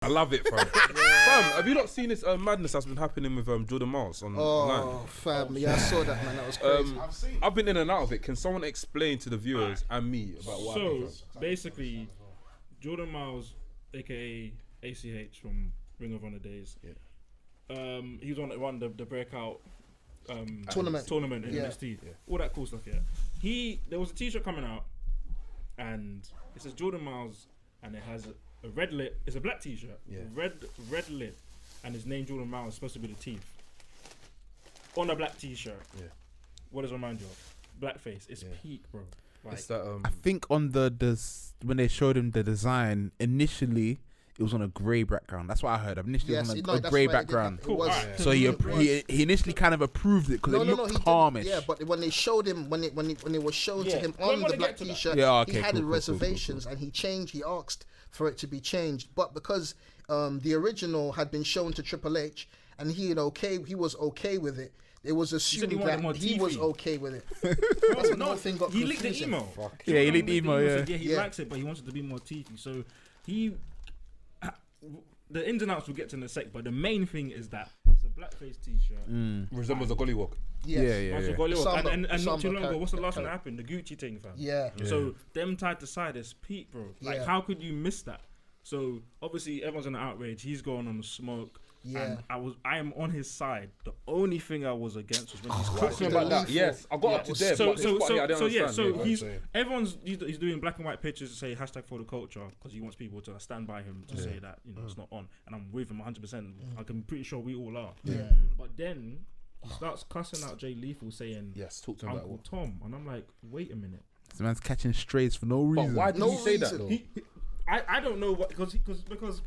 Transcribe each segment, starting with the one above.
I love it, fam. Fam, have you not seen this madness that's been happening with Jordan Miles online? Oh, fam, yeah, I saw that, man. That was crazy. I've been in and out of it. Can someone explain to the viewers and me about what happened? So basically, Jordan Miles, aka ACH from Ring of Honor days, he was on the breakout tournament in NXT, all that cool stuff. There was a T-shirt coming out, and it says Jordan Miles, and it has a red lip. It's a black T-shirt, red lip, and his name Jordan Miles is supposed to be the teeth on a black T-shirt. Yeah. What does it remind you of? Blackface. It's peak, bro. Like, it's that, I think on when they showed him the design initially, it was on a grey background. That's what I heard. Initially, it was on a grey background. So he initially kind of approved it because it looked calmish. Yeah, but when they showed him, when it was shown to him on the black T-shirt, he had reservations and he asked for it to be changed. But because the original had been shown to Triple H and he was okay with it, it was assumed that he was okay with it. That's when the whole thing got confusing. He leaked the email. Yeah, he leaked the email. Yeah, he likes it, but he wanted to be more teethy. So the ins and outs we'll get to in a sec, but the main thing is that it's a blackface T-shirt. Resembles a gollywog. Yeah. And not too long ago, what's the last one that happened? The Gucci thing, fam. Yeah. So them tied to side is peak, bro. Like, how could you miss that? So obviously everyone's in an outrage. He's going on the smoke. Yeah. And I am on his side. The only thing I was against was when he's talking about that. Yes, I got up to there. He's doing black and white pictures to say hashtag for the culture because he wants people to stand by him to say that it's not on, and I'm with him 100%. I'm pretty sure we all are. Yeah. But then he starts cussing out Jay Lethal saying talk to him Uncle about Tom, and I'm like, wait a minute. This man's catching strays for no reason. But why did he say that though? I don't know what because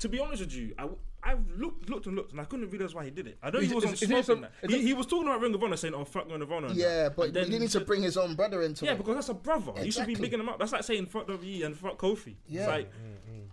to be honest with you, I've looked and I couldn't realize why he did it. I know he was on smoking that. He was talking about Ring of Honor saying, "Oh fuck Ring of Honor." Yeah, but he didn't need to bring his own brother into it. Yeah, because that's a brother. Exactly. You should be bigging him up. That's like saying fuck WWE and fuck Kofi. Yeah, it's like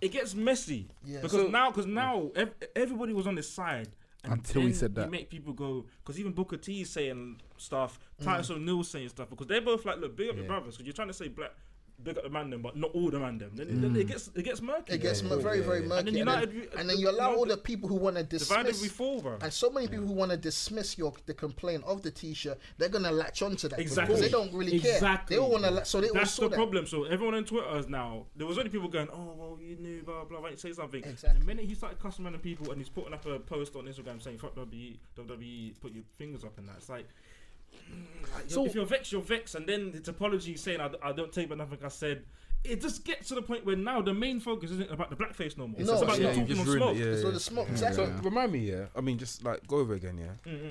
it gets messy. Yeah. Because now everybody was on his side. Until he said that. You make people go, because even Booker T is saying stuff, Titus O'Neil saying stuff, because they're both like, look, big up your brothers, because you're trying to say big up the man them, but not all the man them. Then it gets murky. It gets very, very murky. And then you allow all the people who want to dismiss. We fall, bro. And so many people who want to dismiss the complaint of the T-shirt, they're gonna latch onto that. Exactly. Because they don't really care. They all want to. So they That's all the problem. So everyone on Twitter is now. There was only people going, oh well, you knew, blah blah. Why didn't you say something? Exactly. And the minute he started cussing around the people and he's putting up a post on Instagram saying fuck WWE, put your fingers up and that. It's like. So if you're vexed, and then it's apology saying I don't take back nothing I said. It just gets to the point where now the main focus isn't about the blackface no more. It's about talking on smoke. So the smoke, exactly. So remind me, I mean, just like go over again,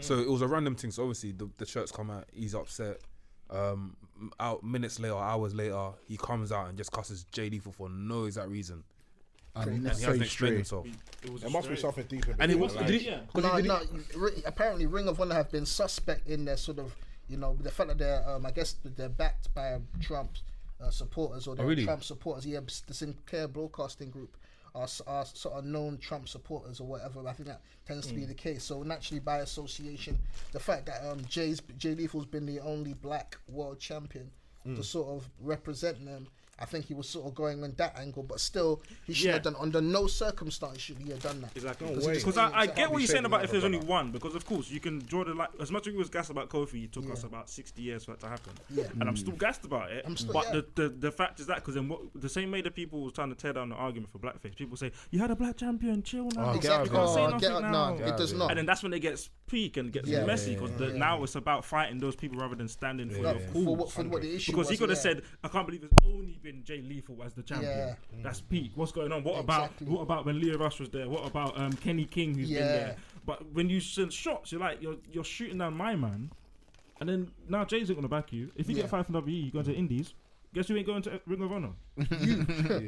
So it was a random thing. So obviously the shirts come out, he's upset. Out minutes later, hours later, he comes out and just cusses Jay Lethal for no exact reason. And he hasn't explained himself. It must be something deep. And he was apparently Ring of Honor have been suspect in their sort of, the fact that they're, I guess they're backed by Trump supporters or they're Trump supporters. Yeah, the Sinclair Broadcasting Group are sort of known Trump supporters or whatever. I think that tends to be the case. So naturally, by association, the fact that Jay Lethal's been the only black world champion to sort of represent them. I think he was sort of going on that angle, but still, he should have done. Under no circumstance should he have done that. Exactly. Because I get what you're saying about if there's only one. Because of course you can draw the line. As much as we was gassed about Kofi, it took us about 60 years for it to happen. Yeah. And I'm still gassed about it. But the fact is that because then the same way that people was trying to tear down the argument for blackface, people say you had a black champion, chill now. Exactly. You can't say nothing now. It does not. And then that's when it gets peak and gets messy because now it's about fighting those people rather than standing for your cause. For what the issue because was, he could have said, I can't believe it's only been Jay Lethal as the champion. Yeah. That's peak. What's going on? What about when Leo Rush was there? What about Kenny King who's been there? But when you send shots, you're like you're shooting down my man, and then now Jay's not gonna back you. If you get fired from WWE, you go to Indies. Guess who ain't going to Ring of Honor? You know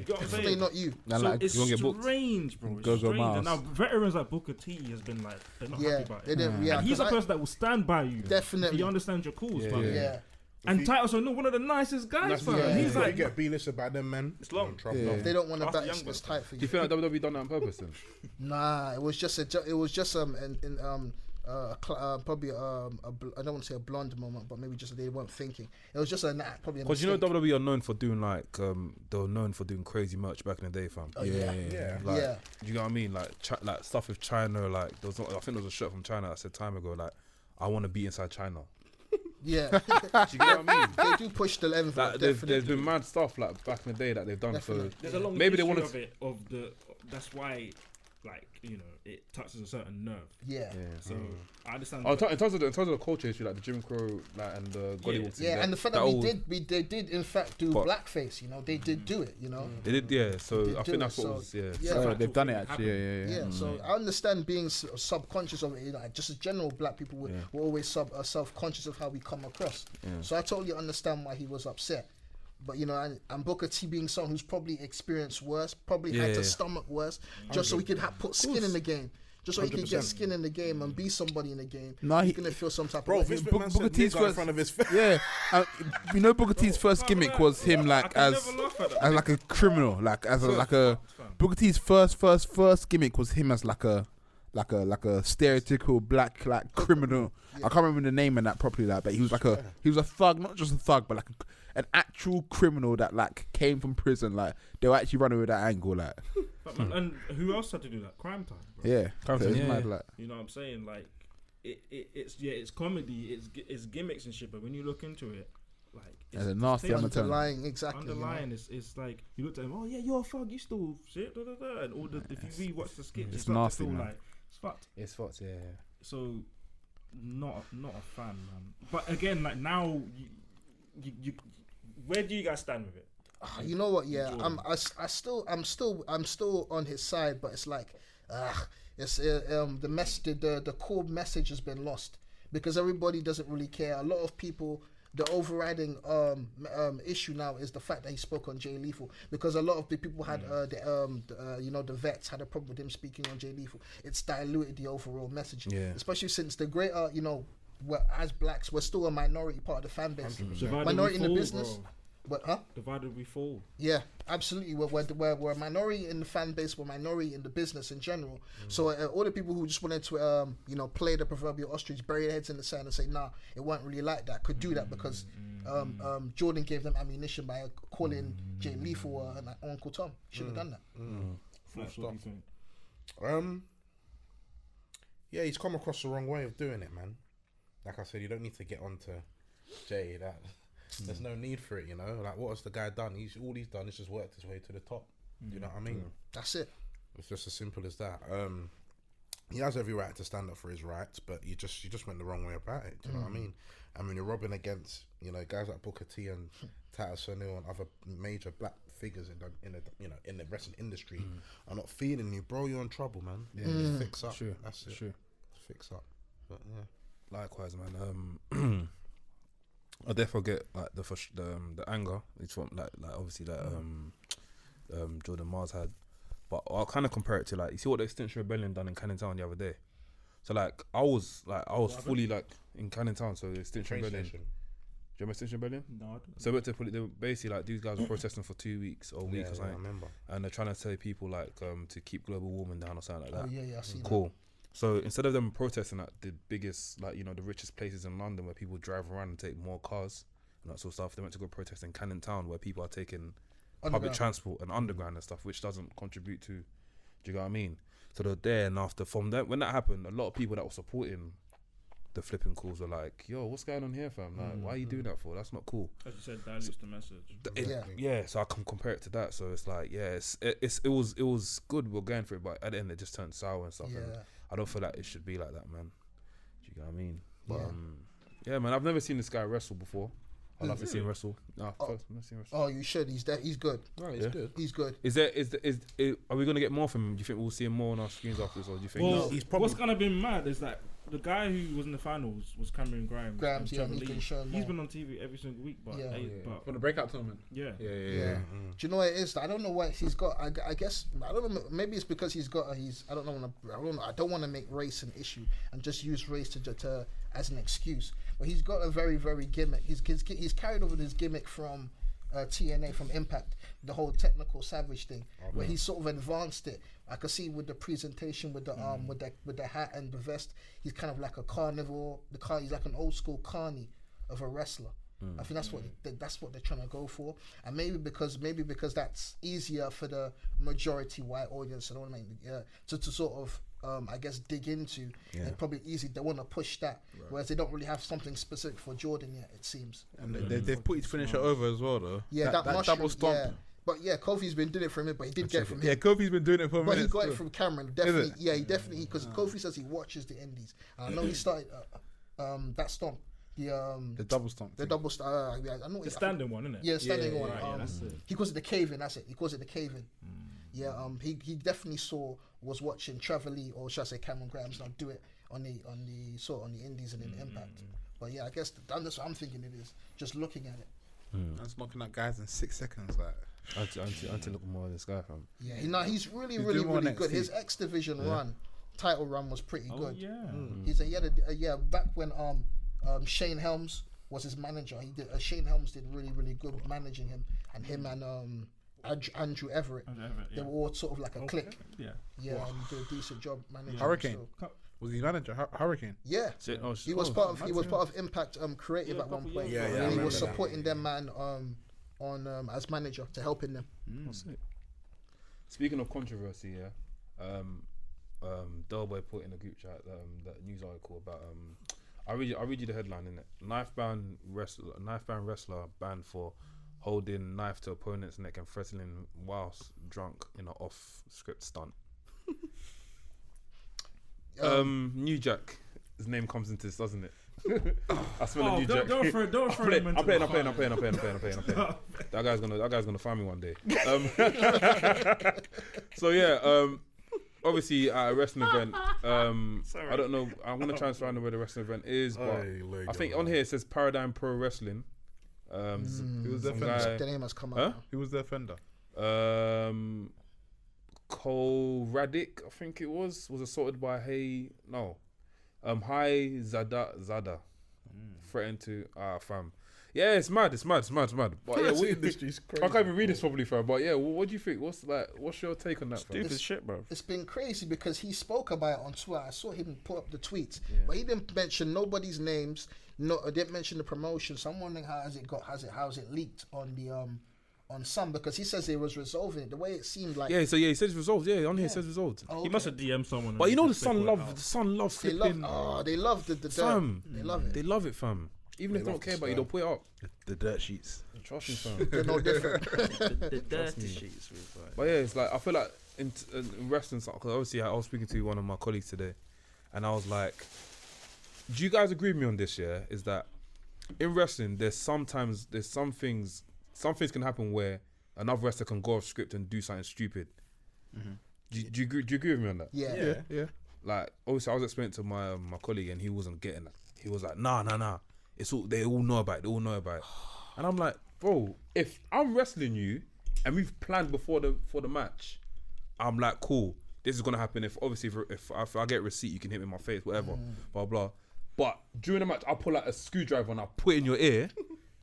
what I'm saying? Not you. So it's strange, bro. It's strange. And now veterans like Booker T has been like they're not happy about it. And he's a person that will stand by you. Definitely. If he understands your cause, And Titus O'Neil, one of the nicest guys, fam. He's like, you get B-list about them, man. It's long. They don't want to back. It's tight for you. Do you feel like WWE done that on purpose then? Nah, it was just probably I don't want to say a blonde moment, but maybe just they weren't thinking. It was just probably because you know WWE are known for doing like they were known for doing crazy merch back in the day, fam. Oh, yeah. Like, you know what I mean? Like like stuff with China. Like there was I think there was a shirt from China that said time ago like I want to be inside China. Yeah, do you get what I mean? They do push the level. Like, there's been mad stuff like back in the day that they've done. Definitely. So there's a long maybe they history wanted that's why, like, you know, it touches a certain nerve. Yeah. So I understand. In terms of the culture history, like the Jim Crow, like and the Gollywog thing. Yeah, and the fact that they did in fact do blackface. You know, they did do it. You know, they did. Yeah. So I think that's what was. So they've done it actually. Yeah. So I understand being subconscious of it. You know, just as general black people were always self-conscious of how we come across. Yeah. So I totally understand why he was upset. But you know, and Booker T being someone who's probably experienced worse, probably had to stomach worse, just so he could put skin in the game. Just so he could get skin in the game and be somebody in the game. No, he's gonna feel some type of Vince McMahon said nigga in front of his face. Yeah, you know, Booker T's first gimmick was him like as like a criminal, like as a Booker T's first gimmick was him as like a stereotypical black like criminal. I can't remember the name of that properly, like, but he was like he was a thug, not just a thug, but like an actual criminal that like came from prison. Like they were actually running with that angle, like. And who else had to do that? Crime Time. Bro. Yeah, Crime Time. Mad, like. You know what I'm saying? Like it's comedy, it's gimmicks and shit. But when you look into it, like it's a nasty underlying. Exactly. Underlying it's like you looked at him. Oh yeah, you're a thug. You still shit. And all the if you rewatch the skit, it's nasty. Like it's fucked. It's fucked. Yeah. So not a fan, man. But again, like now you where do you guys stand with it? You know what? Yeah, I'm still on his side, but it's like, it's the core message has been lost because everybody doesn't really care. A lot of people, the overriding issue now is the fact that he spoke on Jay Lethal because a lot of the people had the vets had a problem with him speaking on Jay Lethal. It's diluted the overall message, especially since the greater as blacks, we're still a minority part of the fan base. Minority in the business. Divided we fall. Yeah, absolutely. We're a minority in the fan base. We're a minority in the business in general. So all the people who just wanted to, play the proverbial ostrich, bury their heads in the sand and say, nah, it wasn't really like that, could do that because Jordan gave them ammunition by calling Jay Lethal and Uncle Tom. Should have done that. Full stop. Yeah, he's come across the wrong way of doing it, man. Like I said, you don't need to get onto Jay. There's no need for it, you know. Like, what has the guy done? All he's done is just worked his way to the top. You know what I mean? That's it. It's just as simple as that. He has every right to stand up for his rights, but you just went the wrong way about it. Do you know what I mean? I mean, you're robbing against guys like Booker T and Titus O'Neil and other major black figures in the wrestling industry are not feeding you, bro. You're in trouble, man. Yeah, fix up. Sure. That's it. Sure. Fix up. But yeah. Likewise, man. I definitely get like the anger. It's from like obviously that Jordan Mars had, but I'll kind of compare it to like you see what the Extinction Rebellion done in Canning Town the other day. So like I was fully like in Canning Town. So the Extinction Rebellion. Do you remember Extinction Rebellion? No. I don't. So they were basically like these guys were protesting for 2 weeks or a week or something. I remember. And they're trying to tell people like to keep global warming down or something like that. Oh yeah, I see. Cool. So instead of them protesting at the biggest, like, the richest places in London where people drive around and take more cars and that sort of stuff, they went to go protest in Canning Town where people are taking public transport and underground and stuff, which doesn't contribute to, do you know what I mean? So they're there, and after, from that, when that happened, a lot of people that were supporting the flipping calls were like, yo, what's going on here, fam? Like, why are you doing that for? That's not cool. As you said, dilutes the message. Yeah, so I can compare it to that. So it's like, yeah, it was good, we're going for it, but at the end it just turned sour and stuff. Yeah. And I don't feel like it should be like that, man. Do you know what I mean? But yeah, man, I've never seen this guy wrestle before. I'd love to see him wrestle. No, first, I've never seen him wrestle. Oh, you should. He's good. Right, he's good. He's good. Are we gonna get more from him? Do you think we'll see him more on our screens after this, or do you think? Well, what's gonna be mad is that the guy who was in the finals was Cameron Grimes. He's been on TV every single week, but for the breakout tournament. Yeah. Do you know what it is? I don't know what he's got. I guess I don't know. Maybe it's because he's got. I don't want to make race an issue and just use race to as an excuse. But he's got a very, very gimmick. He's carried over this gimmick from TNA from Impact, the whole technical Savage thing, where he sort of advanced it. I could see with the presentation, with the with the hat and the vest, he's kind of like a carnivore. He's like an old school carny of a wrestler. I think that's what they're trying to go for, and maybe because that's easier for the majority white audience. I don't want to sort of I guess dig into. And probably easy. They want to push that, whereas they don't really have something specific for Jordan yet. It seems. And they've put his finisher over as well, though. Yeah, that mushroom, double stomp. Yeah. But yeah, Kofi's been doing it for a minute, but he did get it from him. Yeah, Kofi's been doing it for a minute. But he got it from Cameron. Definitely, he definitely, because Kofi says he watches the Indies. I know he started that stomp. The double stomp. The double stomp. I know the standing one, isn't it? Yeah, standing one. Right, that's it. He calls it the cave-in. That's it. He calls it the cave-in. Yeah. He definitely was watching Travelly, or should I say Cameron Graham's not do it on the Indies and in Impact. But yeah, I guess that's what I'm thinking it is. Just looking at it. That's knocking out guys in 6 seconds, like. Until look more of this guy, fam. Yeah, he's really good. His X Division title run was pretty good. Back when Shane Helms was his manager. Shane Helms did really good managing him, and him and Andrew Everett. They were all sort of like a clique. Yeah, and he did a decent job managing. Hurricane. Was he manager? Hurricane. Yeah, he was part of Impact Creative at one point. And he was supporting them man on as manager to helping them. Speaking of controversy, Delboy put in a group chat that news article about I'll read you the headline in it. Knife band wrestler banned for holding knife to opponent's neck and threatening whilst drunk in an off script stunt. New Jack, his name comes into this, doesn't it? I smell a New Jack. Don't throw him into I'm playing. That guy's gonna find me one day. So obviously at a wrestling event, I don't know. I'm gonna try and find out where the wrestling event is, but I think on here it says Paradigm Pro Wrestling. Who was the offender? The name has come out. Who was the offender? Cole Radic, I think it was assaulted by High Zada. Threatened to fam. Yeah, it's mad. But yeah, I can't even read this properly, fam. But yeah, what do you think? What's your take on that? Stupid shit, bro. It's been crazy because he spoke about it on Twitter. I saw him put up the tweets, but he didn't mention nobody's names. I didn't mention the promotion. So I'm wondering how's it leaked on the on some, because he says he was resolving it the way it seemed like. Yeah, so he says resolved. Yeah, on here it says resolved. Oh, okay. He must have DM'd someone. But you know the Sun loves flipping. They love the fam. They love it. They love it, fam. Even if they don't care about you, they'll put it up. The dirt sheets. Trust me, fam. They're no different. the dirty sheets. But yeah, it's like I feel like in wrestling, because obviously I was speaking to one of my colleagues today, and I was like, do you guys agree with me on this? Yeah, is that in wrestling, there's some things can happen where another wrestler can go off script and do something stupid. Do you agree with me on that? Yeah. Like obviously, I was explaining to my colleague, and he wasn't getting that. He was like, nah. It's all they all know about it. And I'm like, bro, if I'm wrestling you and we've planned before the match, I'm like, cool, this is gonna happen. If I get a receipt, you can hit me in my face, whatever, blah blah. But during the match, I'll pull out a screwdriver and I'll put it in your ear.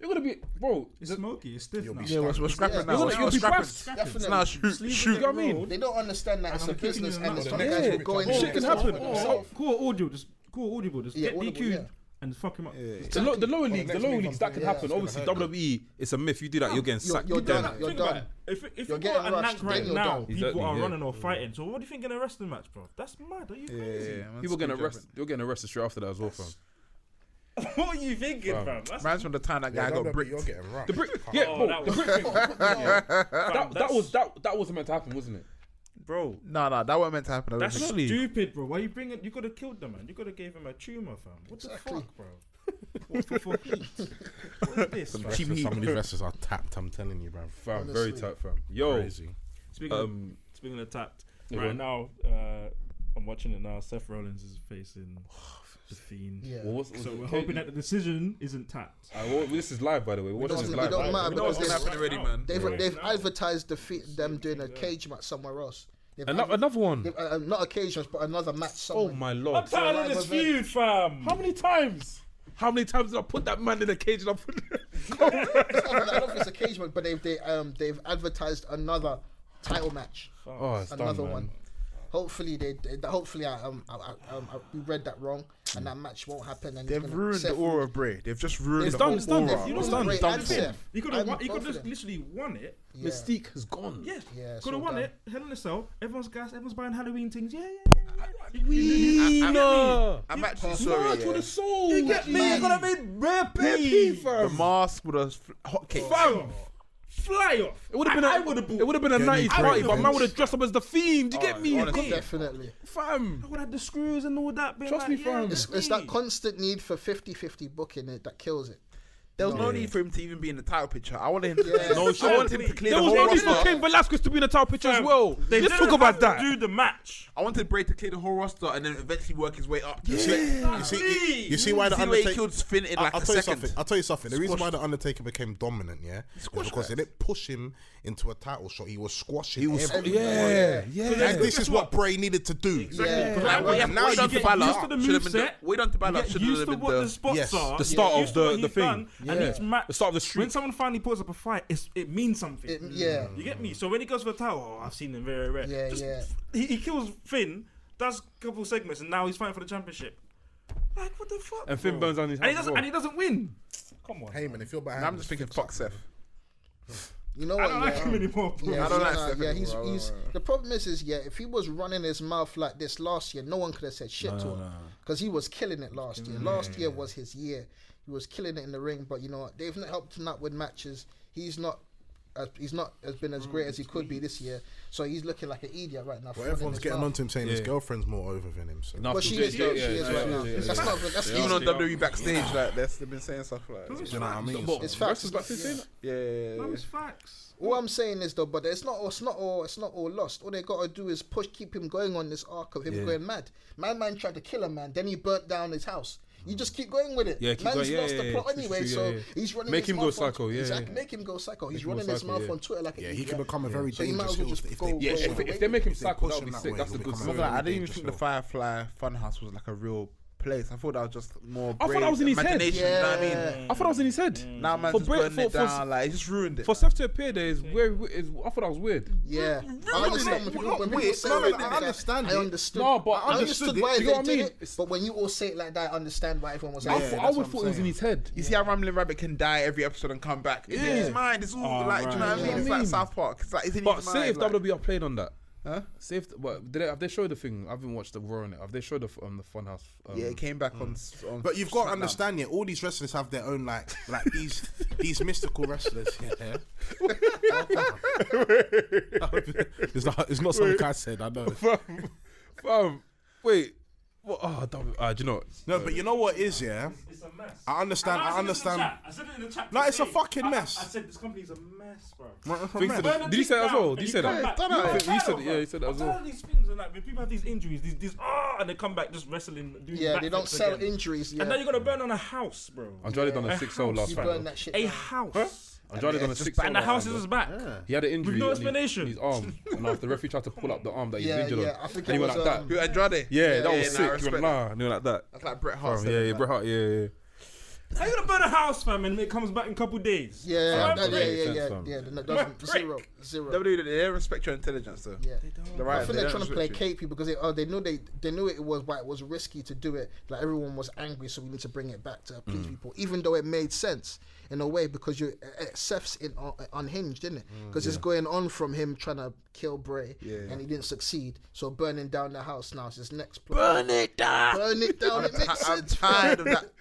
You're gonna be, bro. It's smoky. It's stiff now. Yeah, we're scrapping now. You'll be scrapping. Definitely. Now shoot. You know what I mean? They don't understand that it's a business, and the guys will go in. Shit can happen. Call audible. Just get DQ and fuck him up. The lower leagues, that can happen. Obviously, WWE, it's a myth. You do that, you're getting sacked. You're done. You're done. If you're getting rushed right now, people are running or fighting. So what do you think in a wrestling match, bro? That's mad. Are you crazy? People getting arrested. You're getting arrested straight after that as well, fam. What are you thinking, fam? Man's from the time that guy got bricked. You're getting rushed. The brick, the brick thing. That wasn't meant to happen, wasn't it? Bro, no, that wasn't meant to happen. That's stupid, bro. Why you bring it? You could have killed the man. You could have gave him a tumor, fam. What the fuck, bro? For heat. What is this? Some of these wrestlers are tapped. I'm telling you, bro. Fam, very tapped, fam. Yo, crazy. Speaking of tapped, right now, I'm watching it now. Seth Rollins is facing the Fiend. Yeah. So we're hoping that the decision isn't tapped. This is live, by the way. We're watching this live. It don't matter because they've already, advertised them doing a cage match somewhere else. Another one. Not a cage match, but another match somewhere. Oh my lord! I'm tired of this feud, fam. How many times? How many times did I put that man in a cage? And I put I don't know if it's a cage match, but they've advertised another title match. Oh, it's another done, one. Hopefully we read that wrong, and that match won't happen. And they've ruined the aura of Bray. They've just ruined the It's done. aura. It's done. He could have just literally won it. Yeah. Mystique has gone. Yeah, could have won it. Hell in a Cell. Everyone's buying Halloween things. Yeah. I'm actually sorry. With the soul. You get me? You're gonna make bare pee, The mask with a hot cake. Fly off. It would have been a 90s party, but man would have dressed up as the Fiend. You get me? Definitely. Fam. I would have the screws and all that. Trust me, fam. It's that constant need for 50-50 booking it that kills it. There was no need for him to even be in the title picture. I wanted him to, Yeah. No, I wanted him to clear There the was whole no need for roster. Cain Velasquez to be in the title picture as well. They Let's didn't talk about have that. to do the match. I wanted Bray to clear the whole roster and then eventually work his way up. You see why the See the way he Undertaker? killed Finn in like a second. I'll tell you something. The reason why the Undertaker became dominant, is because they didn't push him into a title shot. He was squashing. Yeah. And this is what Bray needed to do. Now We done to Balor. used to the moveset. We done to Balor. Get used to what the spots are. The start Get of used to what the he's thing. done, and each match, The start of the streak. when someone finally puts up a fight, it means something. Yeah. You get me? So when he goes for the title, I've seen him very rare. Yeah. He kills Finn, does a couple segments, and now he's fighting for the championship. Like, what the fuck? And Finn burns on his hands. And he doesn't win. Come on. Hey man, if you're behind, I'm just thinking, fuck Seth. You know I what? don't like him anymore. Bro. Yeah, I don't like Seth yeah, anymore. he's the problem is if he was running his mouth like this last year, no one could have said shit to him because he was killing it last year. Last year was his year. He was killing it in the ring, but you know what? They've not helped him out with matches. He's not as been as great as he could be this year. So he's looking like an idiot right now. Well, everyone's getting onto him saying his girlfriend's more over than him. So. But she is though. She is right now. That's not. That's Even on easy. WWE backstage, like they've been saying stuff like. Do you know what I mean? It's facts. Yeah. It's facts. All I'm saying is though, but it's not all lost. All they gotta do is keep him going on this arc of him going mad. My man tried to kill a man, then he burnt down his house. You just keep going with it. Yeah, keep Man's going. lost the plot anyway, so he's running. Make his him go mouth psycho. on, Yeah, exactly. Make him go psycho. He's Make him running go his psycho, mouth on Twitter like he can become a very So you might dangerous as well heel just if go. if they make him psycho, that would be push sick. him That's that a way, good he'll sign. become I didn't even think the Firefly Funhouse was like a real place. I thought that was just more. I thought that was in his head. imagination, you know what I mean? I thought that was in his head. Now man just burning it down, like he just ruined it. For Seth to appear there is weird. I thought that was weird. Yeah, I understand when people say I that. understand. I understood. No, but I understood why you know they what I did mean? it. But when you all say it like that, I understand why everyone was I like, I would thought it was in his head. You see how Ramblin' Rabbit can die every episode and come back? It's in his mind. It's all like, do you know what I mean? It's like South Park. It's like it's in his mind. But say if like, WWE are played on that. Huh? Say if have they showed the thing? I haven't watched the Raw on it. Have they showed the Funhouse? Yeah, it came back on. But you've got to understand, all these wrestlers have their own like these mystical wrestlers. Yeah. It's not something I said. I know. Wait. What? Oh, do you know what? No, but you know what is, yeah? It's a mess. I understand. I said it in the chat. No, it's a today. fucking mess. I said this company's a mess, bro. Did you say that as well? Did you say that? You said it. Yeah, you said that as well. All these things and like when people have these injuries, these and they come back just wrestling. Doing they don't backflips sell again. injuries. Yeah. And now you're gonna burn on a house, bro. Andrade done a 6-0 last You fight. burn that shit. A down. house. Andrade done a 6-0. And the house is his back. He had an injury. With no on explanation. His arm. And after the referee tried to pull up the arm that he's injured on. I think And he went like that. Who, Andrade? Yeah, that was nah, sick. I He went respect nah, and he went like that. That's like Bret Hart. Yeah, Bret Hart. Yeah. How you gonna burn a house, fam, and it comes back in a couple days? Yeah. Fam, Zero. WWE, they don't respect your intelligence, though. Yeah. Right, I think they're trying to play capey because they knew it was risky to do it. Like everyone was angry, so we need to bring it back to please people. Even though it made sense in a way because Seth's unhinged, isn't it? Because it's going on from him trying to kill Bray, and he didn't succeed. So burning down the house now is his next plan. Burn it down. Burn it down. It makes I'm sense. tired of that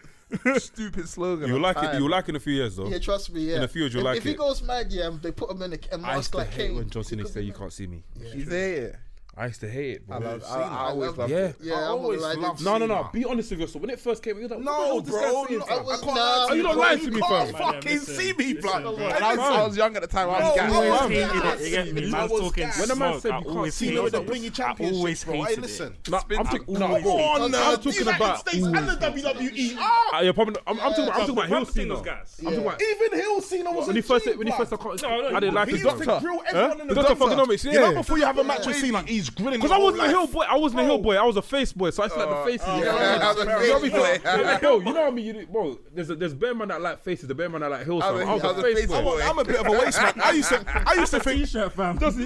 stupid slogan. You'll like it. You'll like it in a few years though. Yeah, trust me. Yeah. In a few years, you'll like if he it. goes mad, they put him in a I used mask to like hate Kane. when John Cena said you can't see me. He's there. I used to hate it, bro. I always loved it. Yeah, I always always loved loved. No. Be honest with yourself. When it first came, you were like, No, what the hell is this guy saying, fam? Are you not lying to me, fam? Fucking see me, blood. And I was young at the time. I was I always gassed. hated it. You get me? Man's talking When the man smoke. said I you can't always see You hated know it. that bring you championships, always bro. Hey, hated listen. No, I'm talking about United about. States and the WWE. I'm talking about Hill Cena. those guys. I'm talking about Even Hill Cena was when he first, I didn't like He his used to doctor. grill everyone in the The doctor doctor. fucking, You know before you have a match with Cena, he's just grinning. Because I wasn't a heel boy. I wasn't a heel boy. I was a face boy. So I used to like the faces. I was a face boy. Bro, you know what I mean? Bro, there's bare man that like faces. The bare man that like heels. I was a face boy. I'm a bit of a waste man. I used to think. T-shirt, fam. You know what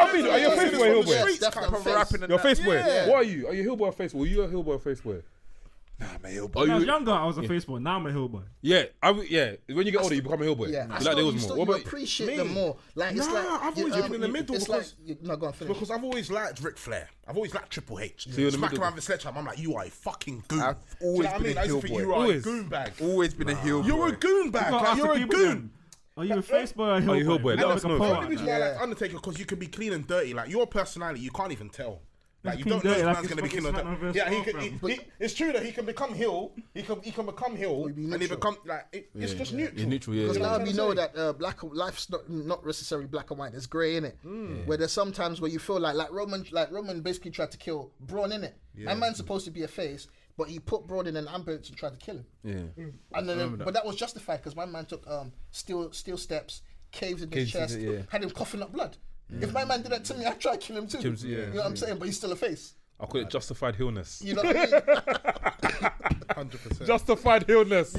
I mean? Are you a face boy, heel boy? You're a face boy. What are you? Are you a heel boy or face boy? Were you a heel boy or face boy? Nah, I'm a heel boy. When I was younger, I was a face boy. Now I'm a heel boy. Yeah, When you get older, you become a heel boy. Yeah, you like the heels more. What about appreciate them more. Like it's like I've always been in the middle because go on, finish. Because I've always liked Ric Flair. I've always liked Triple H. So you're Smack around the sledgehammer. I'm like, you are a fucking goon. I've always been a heel boy. You are a goon bag. Always been a heel boy. You're a goon bag. Like, you're a goon. Are you a face boy or a heel boy? Let us know. The only reason why I like Undertaker because you can be clean and dirty. Like your personality, you can't even tell. Like you don't know if man's gonna be clean or dirty. Yeah, it's true that he can become heel. He can become heel, and he become like it's just neutral. It's neutral, yeah. Because now we know that life's not necessarily black and white. There's grey in it. Where there's sometimes where you feel like Roman basically tried to kill Braun in it. That man's supposed to be a face, but he put Braun in an ambulance and tried to kill him. Yeah. And then, but that was justified because my man took steel steps, caved in his chest, had him coughing up blood. If my man did that to me, I'd try to kill him too. You know what I'm saying? But he's still a face. I call it justified heelness. You know what I mean? 100%. Justified heelness.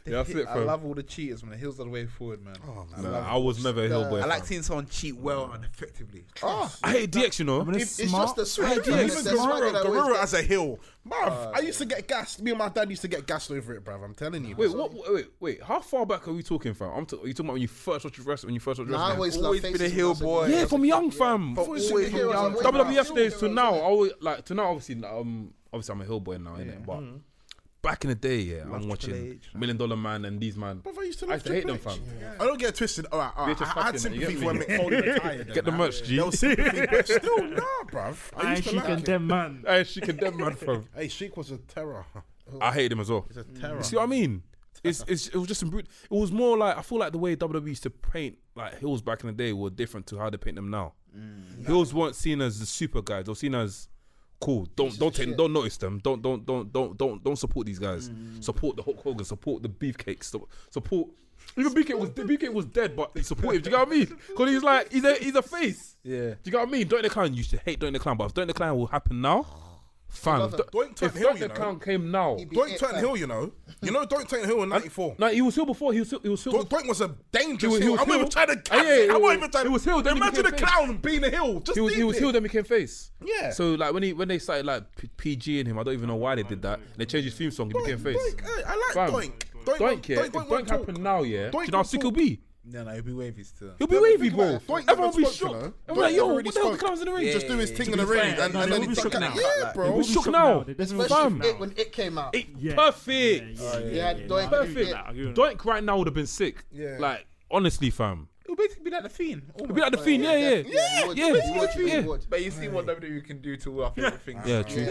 Yeah, that's it, I love all the cheaters, man. The heels are the way forward, man. Oh, man. I was never a heel boy. I like seeing someone cheat well and effectively. I hate DX, you know. It's just the swag. Even Guerrero as a heel. Bruv, I used to get gassed. Me and my dad used to get gassed over it, bruv. I'm telling you. Wait. How far back are we talking from? Are you talking about when you first watched wrestling? I always been a heel boy. Yeah, from young, fam. Always from young. WWF days to now. Obviously, I'm a heel boy now, innit? But back in the day, I'm watching $1 Million Man and these man. Bruv, I used to hate them, fam. I don't get it twisted. All right. I had sympathy for when Mick Foley retired. Get the merch, G. There was sympathy, but still, nah, bruv. I used to like it. Them man. She condemned man, fam. Hey, Sheik was a terror. I hated him as well. He's a terror. You see what I mean? It was just it was more like I feel like the way WWE used to paint like heels back in the day were different to how they paint them now. Heels weren't seen as the super guys; they were seen as cool. Don't notice them. Don't support these guys. Support the Hulk Hogan. Support the Beefcakes. Support. Even Beefcake was dead, but he supportive. Do you get what I mean? Because he's like he's a face. Yeah. Do you get what I mean? Doink the Clown used to hate Doink the Clown, but if Doink the Clown will happen now. Fam, Doink if Doink the Clown came now, Doink turned heel, you know Doink turned heel in '94. No, he was heel before. He was heel. Doink was a dangerous He heel. was I'm not even trying to catch it. I'm not even trying to. He was heel. Imagine a clown being a heel. Just he was heel, then became face. Yeah. So like when they started like PG in him, I don't even know why they did that. They changed his theme song. He became face. I like Doink. Doink, yeah. If Doink happened now, yeah. Do you know how sick he'll be? No, he'll be wavy still. He'll be wavy, bro. Everyone will be shocked. I'm like, yo, what the hell? The Clown's in the ring. Just do his thing in the ring, and then he's shook now. Yeah, bro. He's shook now. Especially when it came out. Perfect. Yeah, Doink. Perfect. Doink right now would have been sick. Yeah. Like honestly, fam. It'll basically be like the Fiend. It'll be like the Fiend, yeah. But you see what WWE can do to our favorite things. Yeah, true.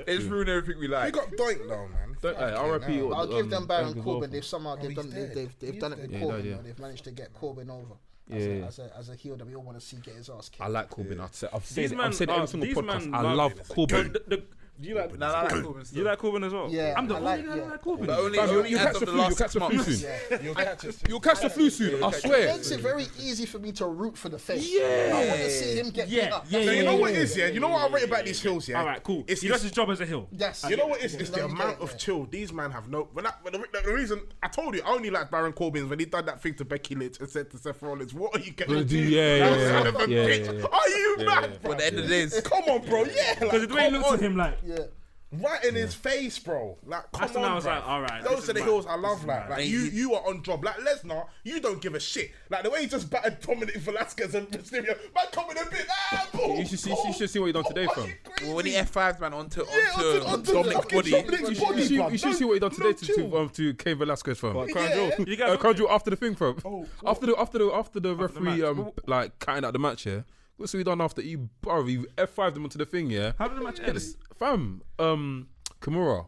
It's ruined everything we like. We got Doink though, man. R.I.P. I'll give them Baron Corbin. They've done it with Corbin. You know, they've managed to get Corbin over. As a heel that we all want to see get his ass kicked. I like Corbin. I've said it every single podcast. I love Corbin. Do you like? I like Corbin still. You like Corbin as well? Yeah, I'm the only guy that like Corbin. But only You'll catch the flu soon. You'll catch the flu soon. I swear. It makes it very easy for me to root for the face. Yeah, I want to see him get beat up. You know what it is, yeah? You know what I rate about these hills, yeah? All right, cool. He does his job as a heel. Yes. You know what it is? It's the amount of chill. These man have no... The reason... I told you, I only like Baron Corbin when he done that thing to Becky Lynch and said to Seth Rollins, what are you getting to? Yeah. Are you mad, bro? For the end of the day, come on, bro. Yeah. Because the way he looks at him like... Yeah. Right in his face, bro. Like, come on, I was like, all right. Those are the heels I love. Like you are on job. Like Lesnar, you don't give a shit. Like the way he just battered Dominic Velasquez and Mysterio. Man, come in a bit. You should see what he done today, fam. Well, when he F5'd man onto Dominic's body. You should see what he done today to Cain Velasquez, fam. Crown Jewel after the thing, fam. After the referee like cutting out the match, yeah. What's he done after he F5'd him onto the thing, yeah? How did the match end? Fam, Kimura,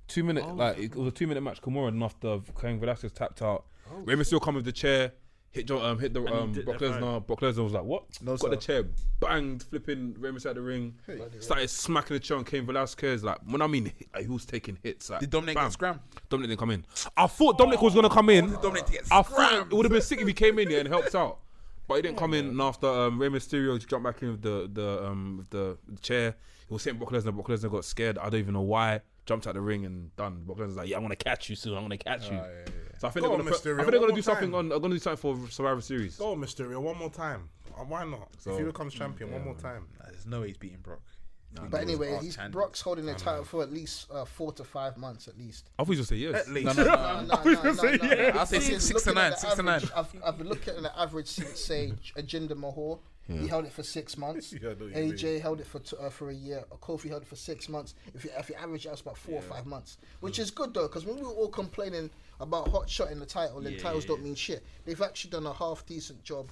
2 minute, it was a 2 minute match. Kimura, and after Cain Velasquez tapped out, Rey Mysterio come with the chair. hit the Brock Lesnar. Brock Lesnar was like, what? No, got the chair banged, flipping Rey Mysterio out the ring. Started smacking the chair on Cain Velasquez. Like, when I mean, he was taking hits. Like, did Dominic get scrammed? Dominic didn't come in. I thought Dominic was gonna come in. I thought it would have been sick if he came in here and helped out, but he didn't come in. And after Rey Mysterio jumped back in with the chair, he was saying Brock Lesnar. Brock Lesnar got scared. I don't even know why. Jumped out the ring and done. Brock Lesnar's like, yeah, I'm gonna catch you soon. I'm gonna catch you. So I think they're gonna do something for Survivor Series. Go on, Mysterio, one more time. Why not? So, if he becomes champion, one more time. There's no way he's beating Brock. But anyway, Brock's holding the title for at least 4 to 5 months at least. I thought you just say yes. At least. No. I'll say 6 to 9. I've been looking at the average since, say, Jinder Mahal. He held it for 6 months. AJ held it for a year. Kofi held it for 6 months. If you average it, it's about 4 or 5 months, which is good though, because when we were all complaining about hot shot in the title, and titles don't mean shit, they've actually done a half decent job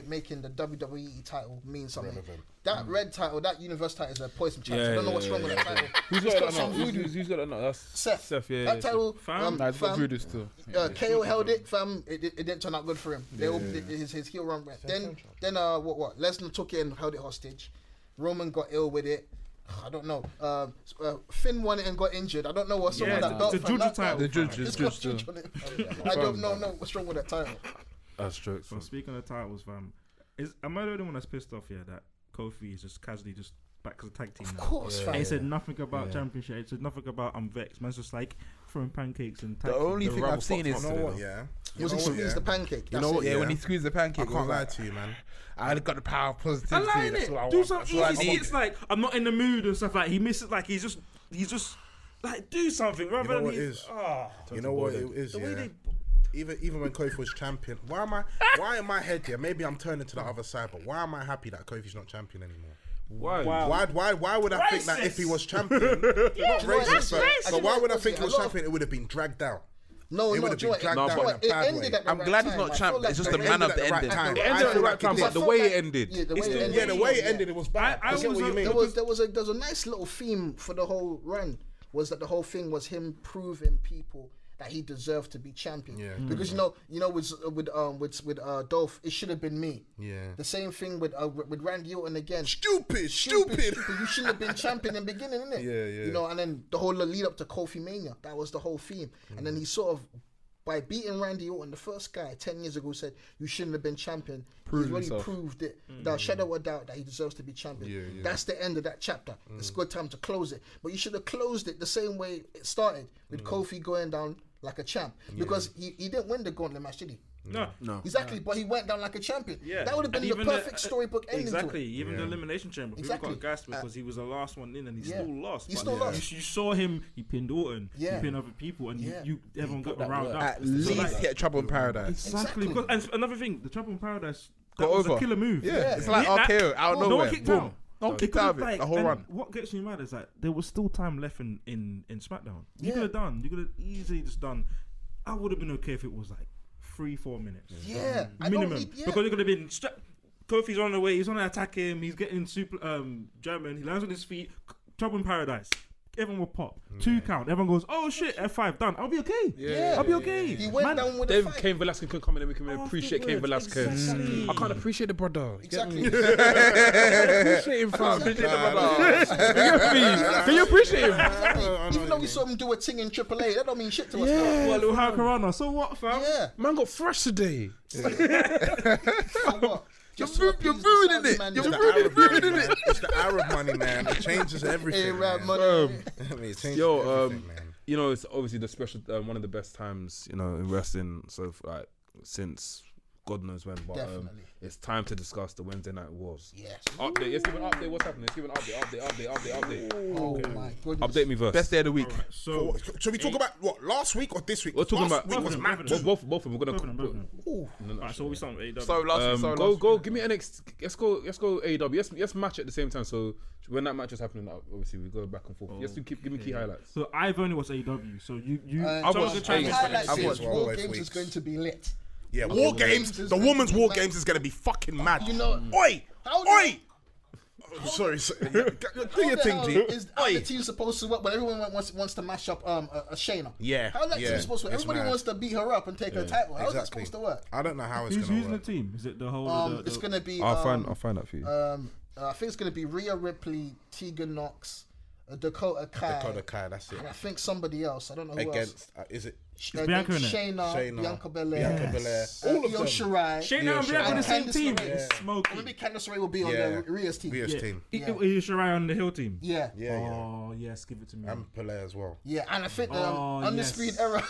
making the WWE title mean something. Relevant. That red title, that Universe title is a poison chalice. I don't know what's wrong with that title. Who's got that now? Who's got that now? That's Seth. Yeah. That title, fam. He's got voodoo still. KO held it, fam. It didn't turn out good for him. His heel run. Then what? Lesnar took it and held it hostage. Roman got ill with it. I don't know. Finn won it and got injured. I don't know what's wrong with that belt. The Juju title. The Juju. I don't know what's wrong with that title. That's true. So speaking of titles, fam, am I the only one that's pissed off here that Kofi is just casually just back as a tag team now? Of course, fam. He said nothing about championship. He said nothing about I'm vexed. Man's just like throwing pancakes and tag the only thing I've seen is was he squeezed the pancake? You know what? Yeah, when he squeezed the pancake, I can't lie to you, man. I got the power of positivity. I like That's it. what I Do want. some That's what easy. I It's like I'm not in the mood and stuff. Like he misses. Like he's just like do something rather than he's. You know what it is? Yeah. Even when Kofi was champion, why in my head, maybe I'm turning to the other side, but why am I happy that Kofi's not champion anymore? Why would I think that if he was champion, not racist, but why would I think he was champion, it would have been dragged out? No, it would have been dragged out in a bad way. I'm glad he's not champ. It's just the man of the ending. It ended at the right time, but the way it ended. Yeah, the way it ended, it was bad. I get what you mean. There was a nice little theme for the whole run. Was that the whole thing was him proving people that he deserved to be champion. Yeah. Because you know with Dolph, it should have been me. Yeah. The same thing with Randy Orton again. Stupid. You shouldn't have been champion in the beginning, innit? Yeah. You know, and then the whole lead up to Kofi Mania, that was the whole theme. And then he sort of, by beating Randy Orton, the first guy 10 years ago said you shouldn't have been champion. He's already proved it. The shadow of doubt that he deserves to be champion. Yeah. That's the end of that chapter. It's a good time to close it. But you should have closed it the same way it started, with Kofi going down like a champ, because he didn't win the gauntlet match, did he? No. Exactly, but he went down like a champion. Yeah. That would have been the perfect storybook ending. Exactly, even the Elimination Chamber. People got gassed because he was the last one in and he still lost. You saw him, he pinned Orton, he pinned other people, and everyone got around up. At least hit Trouble in Paradise. Exactly. And another thing, the Trouble in Paradise, that was a killer move. Yeah. It's like RKO out of nowhere. No one kicked out. No, kicked out of it, the whole run. What gets me mad is that there was still time left in SmackDown. You could have easily just done. I would have been okay if it was like 3-4 minutes. Yeah, minimum. Because it could have been. Kofi's on the way. He's on to attack him. He's getting super German. He lands on his feet. Trouble in Paradise. Everyone will pop. 2 count. Everyone goes, oh shit, F5 done. I'll be okay. I'll be okay. He went down with the fight. Cain Velasquez can come in and we can appreciate Cain Velasquez. Exactly. I can't appreciate the brother. Exactly. Appreciate him, fam. Appreciate the brother. Can you appreciate him? Even though we saw him do a thing in AAA, that don't mean shit to us. Yeah. What, little Hurricanrana. So what, fam? Yeah. Man got fresh today. So what? You're ruining it. You're ruining it. It's the Arab money, man. It changes everything. Arab money. It changes everything, man. You know, it's obviously the special, one of the best times, you know, in wrestling. So like since God knows when, but it's time to discuss the Wednesday Night Wars. Yes. Update. Let's give an update. What's happening? Let's give an update. Oh my goodness. Update me first. Best day of the week. Right, so we talk about what, last week or this week? We're talking last about week was mad. both of them. We're gonna. Alright, so we start with AEW. So last week. Go. Give me NXT. Let's go AEW. Let's match at the same time. So when that match is happening, obviously we go back and forth. Just give me key highlights. So I've only watched AEW. So you. I've watched War Games is going to be lit. Yeah, War Games. The women's War Games is going to be fucking mad. You know, oi. Sorry. Do your thing, G. Is the team supposed to work? But everyone wants to mash up a Shayna. Yeah. How is that team supposed to work? Everybody wants to beat her up and take her title. How is that supposed to work? I don't know how it's going to work. Who's using the team? Is it the whole? It's going to be. I'll find that for you. I think it's going to be Rhea Ripley, Tegan Nox, Dakota Kai. That's it. And I think somebody else. I don't know who else. Is it Bianca in it? Shayna, Bianca Belair, all of Io them. Shirai. Shayna and Bianca on the same team. Smoking. Maybe Candice LeRae will be on the Rhea's team. Is Shirai on the Hill team? Yeah. Oh yes, give it to me. And Belair as well. Yeah, and I think Undisputed Era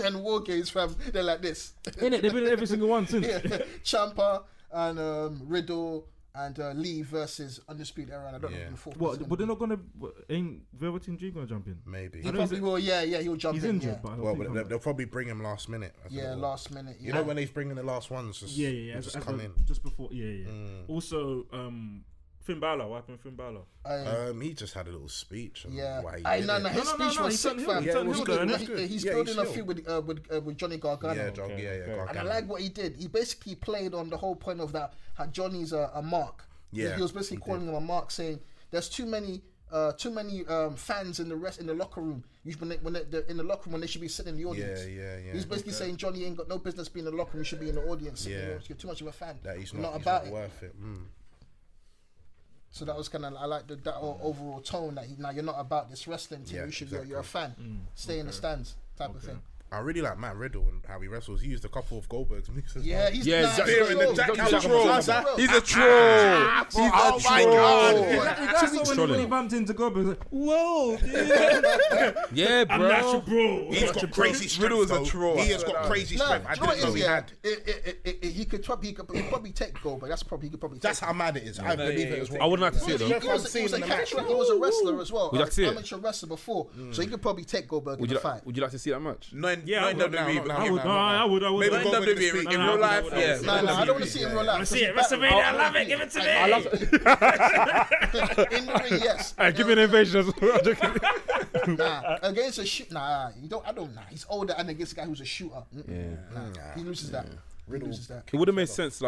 and War Games, fam, they're like this. Innit? They've been in every single one since. Ciampa and Riddle and Lee versus Undisputed Era, and I don't know who the fourth. What? But they're not gonna. Ain't Velveteen Dream gonna jump in? Maybe. He probably will. Yeah, he'll jump in. He's injured, but they'll probably bring him last minute. Last minute. You know when he's bringing the last ones? Just come in just before. Also, Finn Balor. What happened to Finn Balor? He just had a little speech. His speech was sick, fam. He's building a feud with Johnny Gargano. Gargano. And I like what he did. He basically played on the whole point of that. How Johnny's a mark. Yeah, he was basically calling him a mark, saying there's too many fans in the locker room. Usually when they're in the locker room, when they should be sitting in the audience. He's basically saying Johnny ain't got no business being in the locker room. You should be in the audience. You're too much of a fan. That he's not about it. Worth it. So that was kind of, I like that overall tone that now you're not about this wrestling team. You're a fan. Stay in the stands type of thing. I really like Matt Riddle and how he wrestles. He used a couple of Goldberg's moves as well. He's a troll. Oh my god! That's when he bumped into Goldberg. Like, whoa, yeah, bro. I'm not your bro. He's got crazy strength. Riddle is a troll. He has got crazy strength. I didn't know he had. He could probably take Goldberg. That's how mad it is. I believe it as well. I wouldn't like to see it though. He was a wrestler as well. Would you like to see it? Amateur wrestler before, so he could probably take Goldberg in the fight. Would you like to see that match? I would. Maybe WWE in real life. Yeah. No, I don't want to see it in real life. I see it. WrestleMania. I love it. Give it to me. I love it. In the ring, yes. Give me an invasion as well. Against a shoot. I don't. He's older and against a guy who's a shooter. He loses that. It would have made sense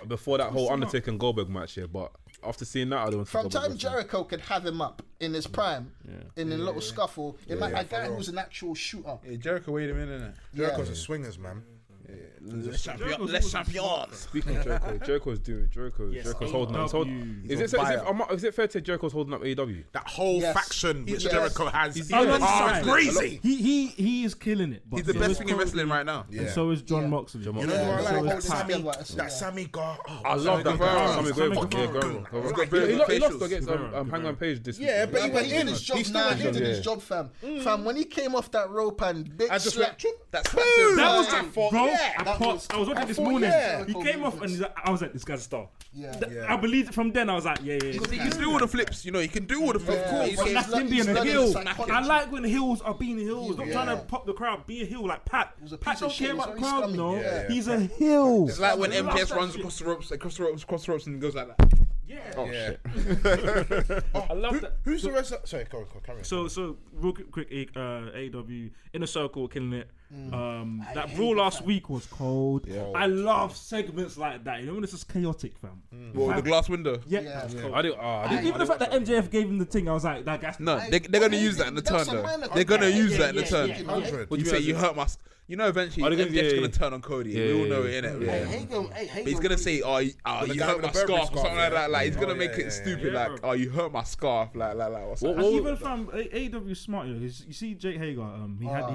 before that whole Undertaker and Goldberg match here, but after seeing that, I don't. From time Jericho could have him up in his prime, in a little scuffle. A guy who's an actual shooter. Yeah, Jericho weighed him in, innit? Jericho's a swingers, man. Les champions. Speaking of Jericho's holding up. Is it fair to say Jericho's holding up AEW? That whole faction which Jericho has is crazy. He is killing it. He's the best thing in wrestling right now. And so is John Moxley. You know who I like? That Sammy Gar. I love that Sammy Guevara. He lost against Hangman Page this week. Yeah, but he went in. He still did his job, fam. Fam, when he came off that rope and big slap, that was that fault. I was watching this morning. He came off and I was like, this guy's a star. I believed from then. I was like, yeah. He can do all the flips, you know. He can do all the flips. But that's him being a heel. I like when heels are being heels. Not trying to pop the crowd. Be a heel like Pat. Pat don't care about the crowd, no. He's a heel. It's like when MPS runs across the ropes, and goes like that. Yeah. Oh shit. I love that. Who's the rest? Sorry, go on. So real quick, AEW Inner Circle killing it. That Raw last week was cold. I love segments like that. You know when it's just chaotic, fam. Well, the glass window. Yeah. I didn't. Even the fact that MJF gave him the thing, I was like, that guy's. No, they're gonna use that in the turn though. They're gonna use that in the turn. What do you say? You hurt my. You know, eventually MJF's gonna turn on Cody. We all know it, innit? But he's gonna say, "Oh, you hurt my scarf," or something like that. Like he's gonna make it stupid, like, "Oh, you hurt my scarf," like what's that? Even from AEW smart, you see Jake Hager.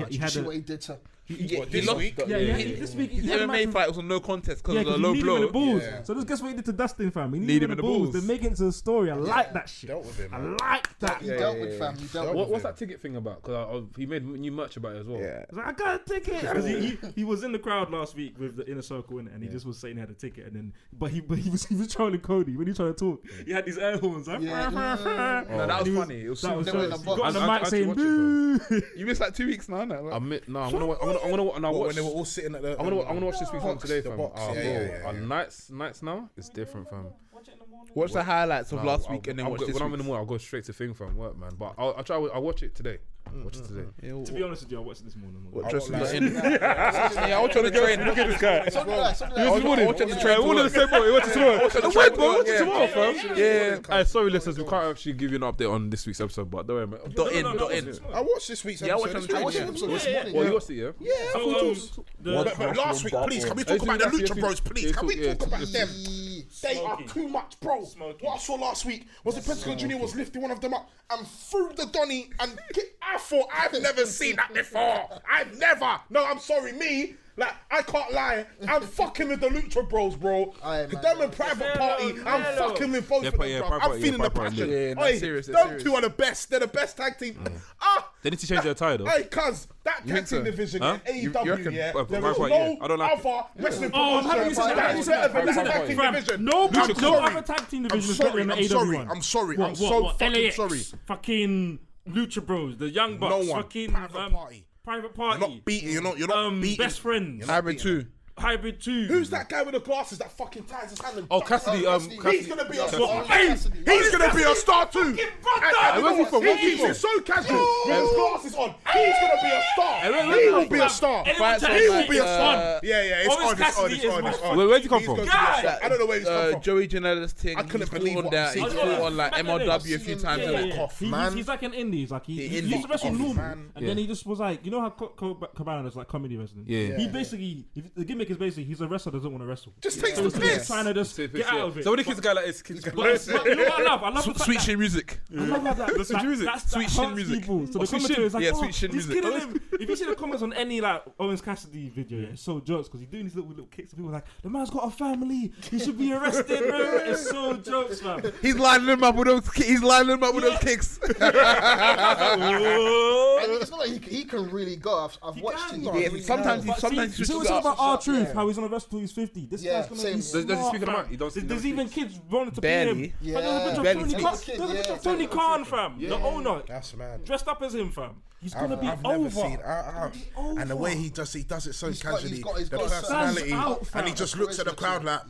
He had what he did to. This week? This week. His MMA fight was a no contest because of the low blow. So just guess what he did to Dustin, fam. He needed him in the balls. They're making it to the story. I like that shit. Dealt with him. I like that. He dealt with fam. What's that ticket thing about? Because he made new merch about it as well. Yeah. I was like, I got a ticket. Because he was in the crowd last week with the Inner Circle in it, and he just was saying he had a ticket, and then but he was trolling Cody when he tried to talk. He had these air horns. Like, no, that was funny. It was so he got on the mic saying boo. You missed like 2 weeks now, no? I'm gonna watch. When they were all sitting at the. I'm gonna watch this week's one today, fam. box. Nights now, it's different, fam. Watch it in the morning. Watch the highlights of last week and then watch this when I'm in the morning, I'll go straight to thing from work, man. But I'll watch it today. Watch it today. To be honest with you, I watched it this morning. I watch on the train. Look at this guy. I watch on the train. All of the same boy. Watch it tomorrow. Watch it tomorrow, fam. Yeah. Sorry, listeners, we can't actually give you an update on this week's episode, but don't worry, man. Dot in. I watched this week's episode. I watched the episode this morning. Well, you watched it, yeah? But last week, please, can we talk about the Lucha Bros, please? Can we talk about them? They are too much, bro. What I saw last week was the Pentagon Jr. was lifting one of them up and threw the Donny and I thought, I've never seen that before. I've never. No, I'm sorry, me. Like, I can't lie. I'm fucking with the Lucha Bros, bro. Them and Private Party. I'm fucking with both of them, bro. I'm feeling the passion. Them two are the best. They're the best tag team. They need to change their attire, though. Hey, cuz, that tag team division in AEW, there is no other wrestling promotion that is better than that tag team division. No other tag team division is better than the AEW one. I'm sorry. I'm so fucking sorry. Fucking Lucha Bros, the Young Bucks, fucking Private Party. You're not beating. You're not beating. Best Friends. Hybrid 2. Who's that guy with the glasses that fucking ties his hand? Oh, Cassidy. He's gonna be a star. He's gonna be a star too. Where's he from? He keeps it so casual with his glasses on. He's gonna be a star. He will be a star. He will be a star. Yeah, it's on. Where's he come from? I don't know where he's come from. Joey Janela's thing. I couldn't believe what that. He's fought on like MLW a few times. He's like an indie. He's like he used to wrestle normal, and then he just was like, you know how Cabana does like comedy wrestling. Yeah. He basically the gimmick is basically he's a wrestler doesn't want to wrestle. Just takes the piss. Trying to just get out of it. So when the kids guy like this, you know what I love? I love the fact Sweet Shin music. I love that. Sweet music. Sweet Shin music. So the commentator is like, Sweet Shin music. If you see the comments on any like Owens Cassidy video, it's so jokes because he's doing these little kicks and people are like, the man's got a family. He should be arrested, bro. It's so jokes, man. He's lining them up with those kicks. And it's not like he can really go. I've watched him. Sometimes he's talking about R-Truth, how he's on a wrestle till he's 50. This guy's gonna be Does he speak of the mic? There's even kids wanting to Barely. be him. There's a picture of Tony Khan, fam. The owner. That's mad. Dressed up as him, fam. He's gonna be I've over. never seen, and the way he does it so casually, the personality, and he just looks at the crowd like,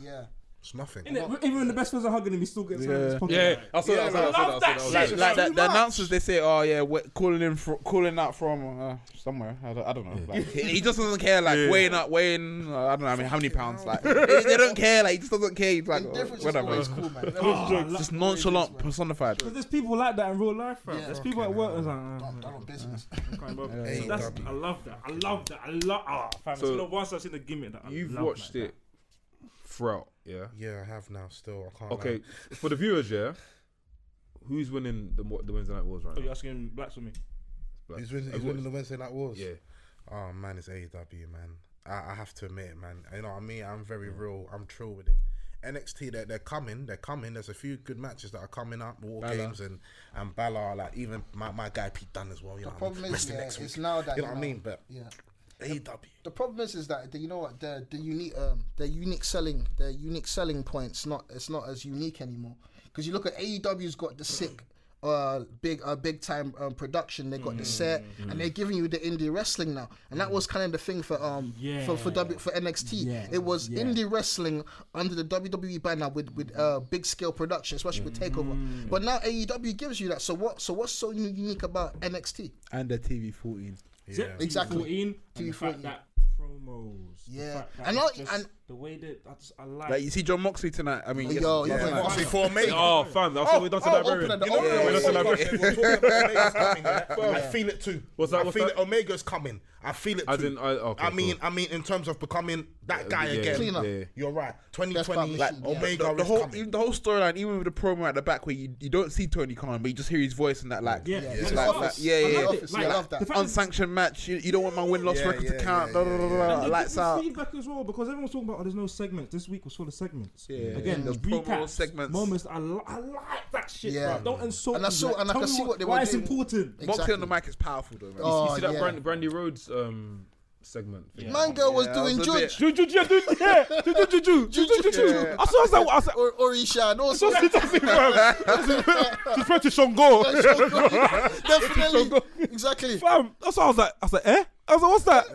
it's nothing. Even when the best friends are hugging him, he still gets in his pocket. Yeah, I love that shit. Like the announcers, they say, "Oh yeah, we're calling out from somewhere." I don't know. Like, he just doesn't care. Like weighing. I don't know. I mean, how many pounds? Like they don't care. Like he just doesn't care. He's like, whatever. Is cool, man. Just nonchalant, personified. Because there's people like that in real life, bro. There's people at work that's like, on business. I love that. Fam, it's been once I've seen the gimmick that you've watched it throughout. Yeah, I have now. Still, I can't. Okay, for the viewers, who's winning the Wednesday Night Wars right now? Are you asking Blacks or me? Who's winning the Wednesday Night Wars? Yeah. Oh man, it's AEW, man. I have to admit it, man. You know what I mean? I'm very real. I'm true with it. NXT, they're coming. There's a few good matches that are coming up. War Games and Balor, like even my guy Pete Dunne as well. You know what I mean? Wrestling next week. It's now that you know what I mean, but AEW. The problem is that you know what the unique selling points it's not as unique anymore because you look at AEW's got the sick big time production. They got the set and they're giving you the indie wrestling now, and that was kind of the thing for NXT. It was indie wrestling under the WWE banner with big scale production, especially with Takeover. But now AEW gives you that. So what's so unique about NXT and the TV 14? Yeah, exactly. TV 14. That promos. Yeah, and the way that I like. You see John Moxley tonight. I mean, Moxley for me. Oh, fam, that's what we done to Librarian. I feel it too. What's that? I feel it. Omega's coming. I feel it too. I mean, in terms of becoming that guy again. You're right. 2020, Omega the whole storyline, even with the promo at the back where you don't see Tony Khan, but you just hear his voice and that I love that. Unsanctioned match. You don't want my win-loss record to count. Lights out. Feedback as well because everyone's talking about there's no segments. This week was full of segments. Again, there's promo segments, moments. I like that shit. Bro. Don't insult. And I can see what they were doing. Why it's important. Moxley on the mic is powerful though. Man. You see that Brandy Rhodes segment thing? Mango was doing Juju. I saw Orisha and also she's friends with Shango. Definitely. Exactly. Fam, that's what I was like, eh? I was like, what's that?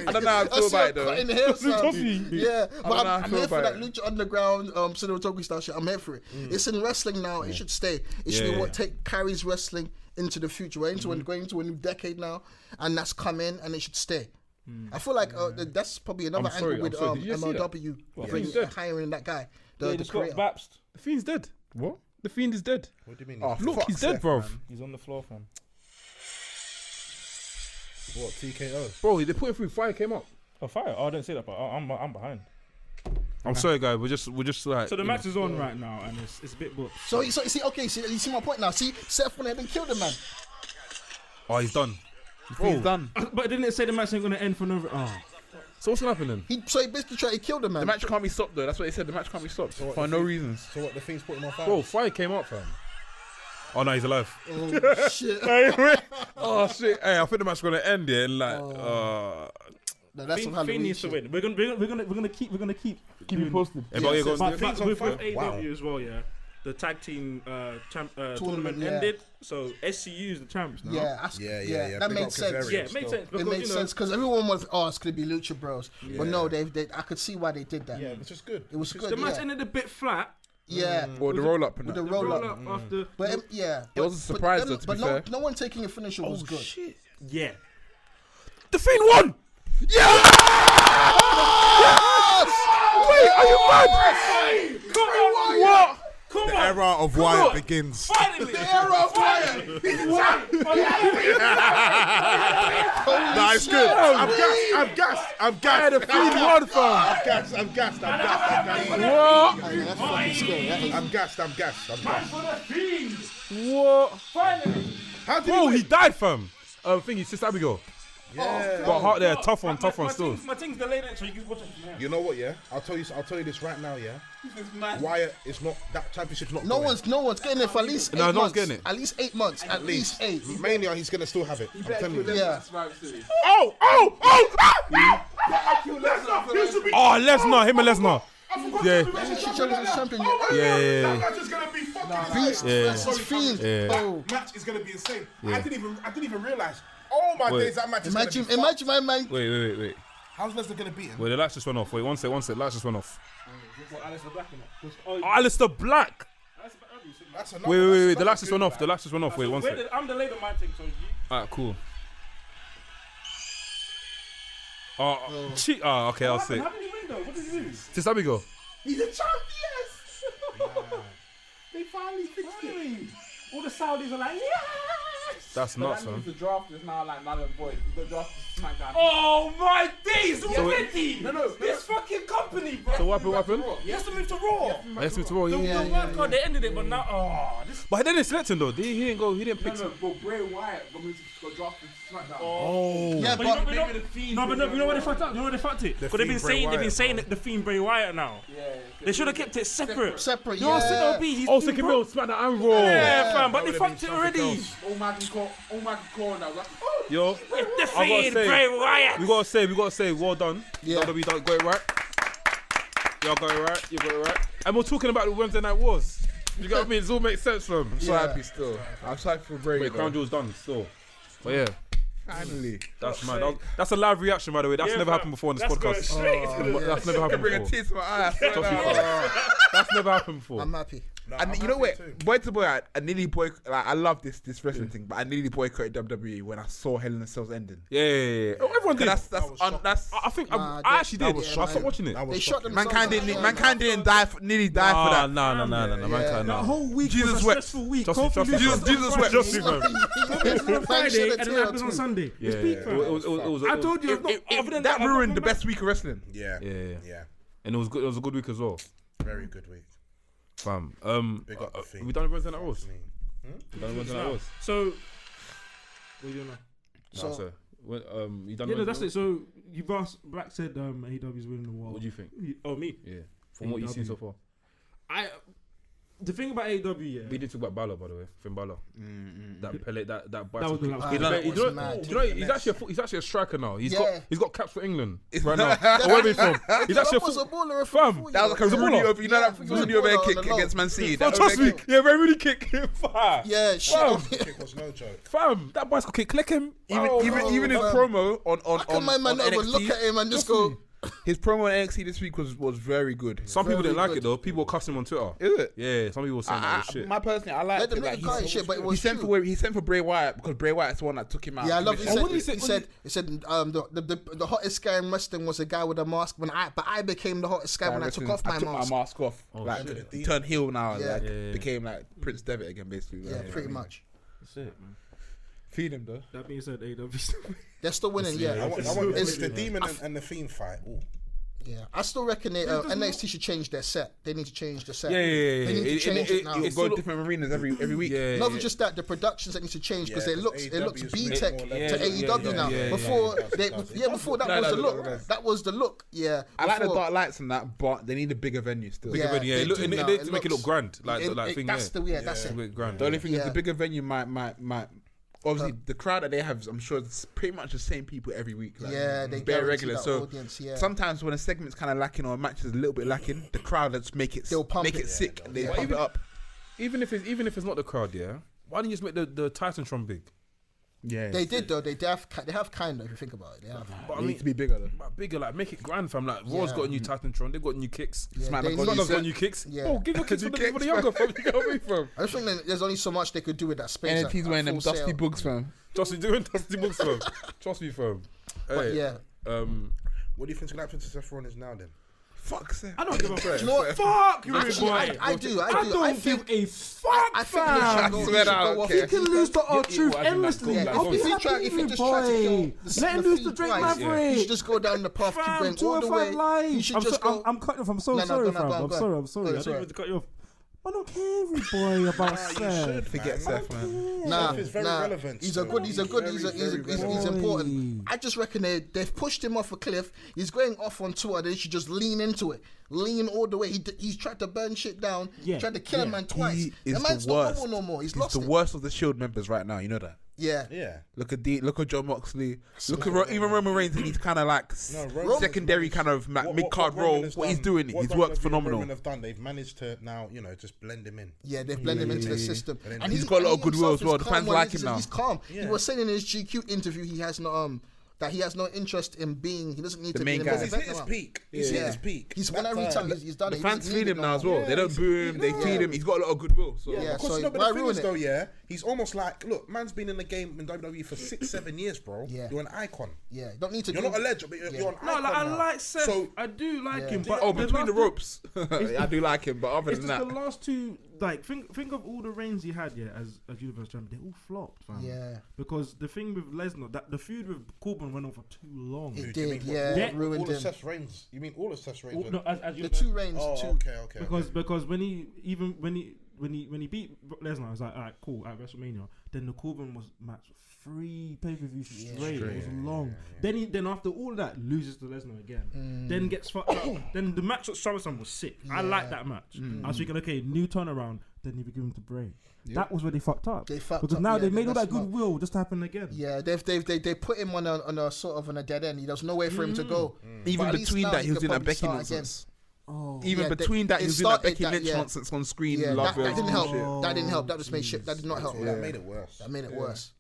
I don't know how I feel about it though. In the hair sound. Yeah, but I'm here for that it. Lucha Underground cinematography style shit. I'm here for it. It's in wrestling now. It should stay. It should be what carries wrestling into the future. We're going into a new decade now, and that's come in, and it should stay. I feel like that's probably another angle with MLW hiring that guy. The creator. The Fiend's dead. What? The Fiend is dead. What do you mean? Oh, Look, he's dead, bro. He's on the floor, fam. What, TKO? Bro, they put him through. Fire came up. Oh, fire! Oh, I didn't say that, but I'm behind. I'm sorry, guys. We're just like. So the match is on right now, and it's a bit booked. So you see my point now. See, Seth went ahead and killed the man. Oh, he's done. He's done. But didn't it say the match ain't gonna end for no? Oh. So what's gonna happen then? He basically tried to kill the man. The match can't be stopped though. That's what they said. The match can't be stopped for no reasons. So what? The Fiend's putting on fire. Bro, Fire came up, fam. Oh no, he's alive. Oh shit. Oh shit. Hey, I think the match's gonna end here. And like, No, that's some Fiend needs to win. We're gonna keep you posted. Hey, but with fire. AEW as well, yeah. The tag team tournament ended, so SCU is the champs now. Yeah. That made sense. Yeah, it made sense. It made sense because everyone was, it's gonna be Lucha Bros, but no, they I could see why they did that. Yeah, which is good. It was good. The match ended a bit flat. Yeah, or the roll up and with that. the roll up after. But it was a surprise though. To be fair, no one taking a finisher was good. Shit. Yeah. The Fiend won. Yeah. Wait, are you mad? Come on, What? Come The on. era of Wyatt begins. Finally. The era of Wyatt. Nah, it's good. I'm gassed. Yeah, the Fiend won, fam. I'm gassed. What? That's fucking scary. I'm gassed. For the Fiend. What? Finally. How did Bro, he he died, fam. Thingy, Sister Abigail. Yeah. Got heart there, tough one still. My thing's delayed it, so you can watch it from here. You know what? Yeah, I'll tell you this right now. Yeah, Wyatt is not that championship's not. No one's getting it for at least 8 months. No one's getting it. At least 8 months. At least 8. Mania, he's gonna still have it. I'm telling you. Yeah. Oh! Lesnar, him and Lesnar. Yeah. Champion. Yeah. Match is gonna be fucking Beast versus Fiend. Oh. Match is gonna be insane. I didn't even realize. Oh my days, that match is gonna be Imagine my man. Wait. How's Lesnar gonna beat him? Wait, the lights just went off. Wait, one sec. Lights just went off. Alistair Black in it. Aleister Black. That's enough. Wait. The lights just went off. Wait, one sec. I'm delayed on my thing, so you. Alright, cool. Okay, I'll say. How did he win though? What did he lose? Just let me go. He's a champion. They finally fixed it. All the Saudis are like, yes. That's nuts, man. The draft is now like null and void. The draft is SmackDown. Oh my days already! No. This fucking company, bro. So what happened? He has to move to Raw. Let's move to Raw. The wild card, they ended it, but now, this. But they didn't select him though. He didn't pick. But Bray Wyatt got drafted to SmackDown. Oh. Yeah, But but you know what they fucked up? You know what they fucked it? Because they've been saying that the Fiend Bray Wyatt now. Yeah. They should have kept it separate. Separate. You know, Yeah. He's Second Bill, SmackDown and Raw. Yeah, fam, but they fucked it already. Oh my God, now. Yo, The Fiend Bray Wyatt. we gotta say, well done. Yeah. WWE got it right. Y'all got it right. And we're talking about the Wednesday Night Wars. You get what I mean? It all makes sense, fam. I'm so happy still. I'm so happy for Bray. Wait, Crown Jewel's done still. But yeah, Finally. that's mad. That's a live reaction, by the way. That's never happened before on this podcast. That's never happened Bring a before. tear to my eye. That's never happened before. I'm happy. And you know what? Boy to boy, I nearly I love this wrestling thing, but I nearly boycotted WWE when I saw Hell in a Cell's ending. Yeah. Oh, everyone did. That's I think I actually did. I stopped watching it. They shot them. mankind didn't die for that. No. Mankind, That no. whole week Jesus was a wept. stressful week. Just me, Jesus wept. Just me, fam. It's on Friday and then happens on Sunday. Yeah. It's peak, fam. I told you, other than That I'm not ruined the coming best week of wrestling. Yeah. And it was good. It was a good week as well, Very good week. fam. Big up the Fiend. We done Wednesday Night Wars. We done Wednesday Night Wars. So, what are you doing now? No, sir. You done? Yeah, no, Wednesday that's Night it. So you've asked. Black said AEW's winning the Wars? world. What do you think? Oh, me. Yeah. From what you've seen so far. The thing about AEW, yeah. We did talk about Balor, by the way. Finn Balor. That pellet, that was the last he's actually a striker now. He's got caps for England right now. Where he from? He's actually a baller. Fam. That was like a Rooney over, that Rooney overhead kick against Man City. Trust me. Yeah, very Rooney kick. Yeah, shit. Kick was no joke. Fam, that bicycle kick, click him. Even his promo on my man not even look at him and just go. His promo on NXT this week was very good. Some people didn't like it though. People cussed him on Twitter. Is it? Yeah, some people were saying that was shit. My personally, I like it. Like, he sent for Bray Wyatt because Bray Wyatt's the one that took him out. Yeah, I love it. He said the hottest guy in wrestling was a guy with a mask. But I became the hottest guy when I took off my mask. I took my mask off. Like turned heel now. Became like Prince Devitt again, basically. Yeah, pretty much. That's it, man. Feed him though. That being said, AEW. They're still winning. Yeah, I want the Demon and the Fiend fight. Yeah, I still reckon NXT should change their set. They need to change the set. Yeah. They need to change it now. Go to different arenas every week. Not just that, the productions that need to change because it looks B-Tech to AEW now. Before that was the look. That was the look. Yeah, I like the dark lights and that, but they need a bigger venue still. Bigger venue. Yeah, they need to make it look grand. That's it. That's it. The only thing is the bigger venue might. Obviously, the crowd that they have, I'm sure it's pretty much the same people every week. Like, they bare regular. So audience, sometimes when a segment's kind of lacking or a match is a little bit lacking, the crowd let's make it sick. And they pump it up. Even if it's not the crowd, why don't you just make the Titantron big? Yeah, they did though. They have kind of, if you think about it. They have. But I mean, to be bigger though. Bigger, like make it grand, fam. Like Raw's got a new Titantron. They've got new kicks. SmackDown's got new kicks. Yeah. Oh, give your kicks for the younger fam. You got me from. I just think there's only so much they could do with that space. And he's wearing them dusty books, fam. Trust me, doing dusty books, fam. Trust me, fam. But yeah. What do you think's gonna happen to Seth Rollins now then? Fuck Seth. I don't give a fuck. You know what? Fuck you, boy. I do. I don't give a fuck. I think he should go off. He can lose to R-Truth endlessly. If he just tried to kill let him lose to Drake Maverick. He should just go down the path, keep going all the way. He should just go. I'm cutting off. I'm so sorry, fam. I'm sorry. I didn't mean to cut you off. I don't care, every boy, about Seth. Forget Seth, man. Seth is very relevant. He's important. I just reckon they've pushed him off a cliff. He's going off on tour. They should just lean into it. Lean all the way. He's tried to burn shit down. Tried to kill a man twice. The man's not normal no more. He's lost the worst of the Shield members right now. You know that. Yeah. Look at John Moxley. Look at even Roman Reigns. He's kind of like secondary kind of mid-card role. What he's doing, he's worked phenomenal. They've managed to now, just blend him in. Yeah, they've blended him into the system. And he's got a lot of goodwill as well. The fans like him now. He's calm. He was saying in his GQ interview he has no interest in being. He doesn't need to be the main guy. He's hit his peak. He's won every time he's done it. The fans feed him now as well. They don't boo him. They feed him. He's got a lot of goodwill. So why ruin it though? He's almost like, look, man's been in the game in WWE for 6-7 years, bro. Yeah. You're an icon. Yeah, don't need to. You're not a legend, but you're an icon. No, like, I like Seth. So, I do like him, but between the ropes, I do like him. But other than that, the last two, like, think of all the reigns he had, as Universal Champion. They all flopped, fam. Yeah. Because the thing with Lesnar, that the feud with Corbin went on for too long. It did, yeah. Ruined him. All of Seth's reigns. You mean all of Seth's reigns? No, as the two reigns. Oh, okay. Because when he beat Lesnar, I was like, alright, cool, at WrestleMania. Then the Corbin match 3 pay-per-views straight. It was long. Then after all that, loses to Lesnar again. Then gets fucked up. Then the match at SummerSlam was sick. I like that match. I was thinking, okay, new turnaround. Then he became to Bray. That was where they fucked up. Because now they made all that goodwill just happen again. Yeah, they put him on a sort of on a dead end. There's nowhere for him to go. Even between that, he was doing that Becky nonsense. Even between that, he was doing that Becky Lynch nonsense on screen. Yeah, that didn't help. That didn't help. That just made shit. That did not help. That made it worse.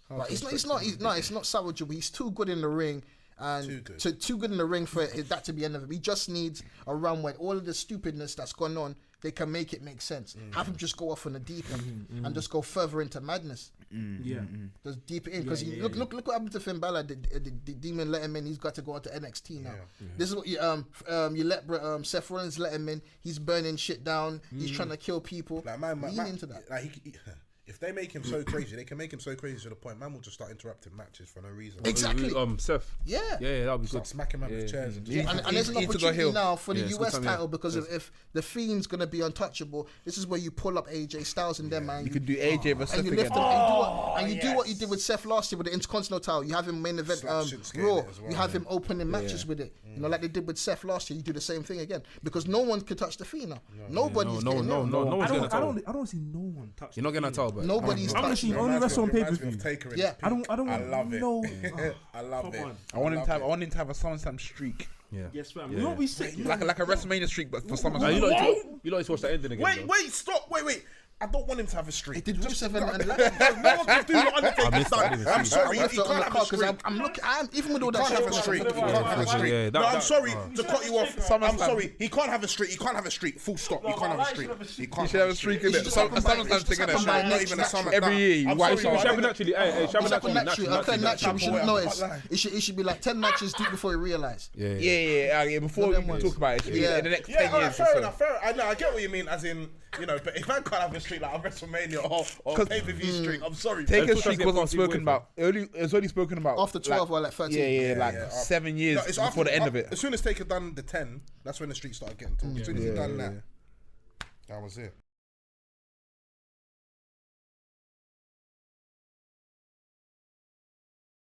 But it's not salvageable. He's too good in the ring. And too good in the ring for that to be end of it. He just needs a run where all of the stupidness that's gone on, they can make it make sense. Have him just go off on the deep end and just go further into madness. Just deep in, because look what happened to Finn Balor. The demon let him in. He's got to go on to NXT now. This is what you let Seth Rollins let him in. He's burning shit down. He's trying to kill people. Like, man, lean into that. Like If they make him so crazy, they can make him so crazy to the point man will just start interrupting matches for no reason. Exactly. Seth. Yeah, that'll be start good. smacking him with chairs. And there's an opportunity now for the US title because Yes. if the Fiend's gonna be untouchable, this is where you pull up AJ Styles and them, man. You could do AJ versus and you lift him, and you do what you did with Seth last year with the Intercontinental title. You have him main event Raw. You have him opening matches with it. You know, like they did with Seth last year. You do the same thing again because no one can touch the Fiend now. Nobody's getting no one's getting a title. I don't see no one touch. You're not getting a title, but nobody's touching. Only wrestle on pay-per-view. Yeah, I don't. I love it. I love it. I want him to have a SummerSlam streak. Yeah. Yes, fam. You won't be sick. Like a WrestleMania streak, but for SummerSlam. You like to watch that ending again. Wait, stop. Wait. I don't want him to have a streak. It did Rusev and no one can do what Undertaker's done. I'm sorry, he can't have a streak. I'm looking. Even with all that, He can't have a streak. He can't have a streak. No, I'm sorry to cut you off. I'm sorry. He can't have a streak. He can't have a streak. Full stop. He can't have a streak. He should have a streak in it. SummerSlam thing in it. Not even a summer. Every year, you wipe Shabba naturally. You shouldn't notice. It should be like 10 matches deep before you realise. Yeah. Before we talk about it, in the next 10 years. Fair enough. I get what you mean. As in, you know, but if I can't have a streak like a WrestleMania or pay-per-view streak, I'm sorry. Taker's streak wasn't spoken about. It was only spoken about after 12 or like 13. Yeah, 7 years before the end of it. As soon as Taker done the 10, that's when the streak started getting talked. As soon as he done that was it.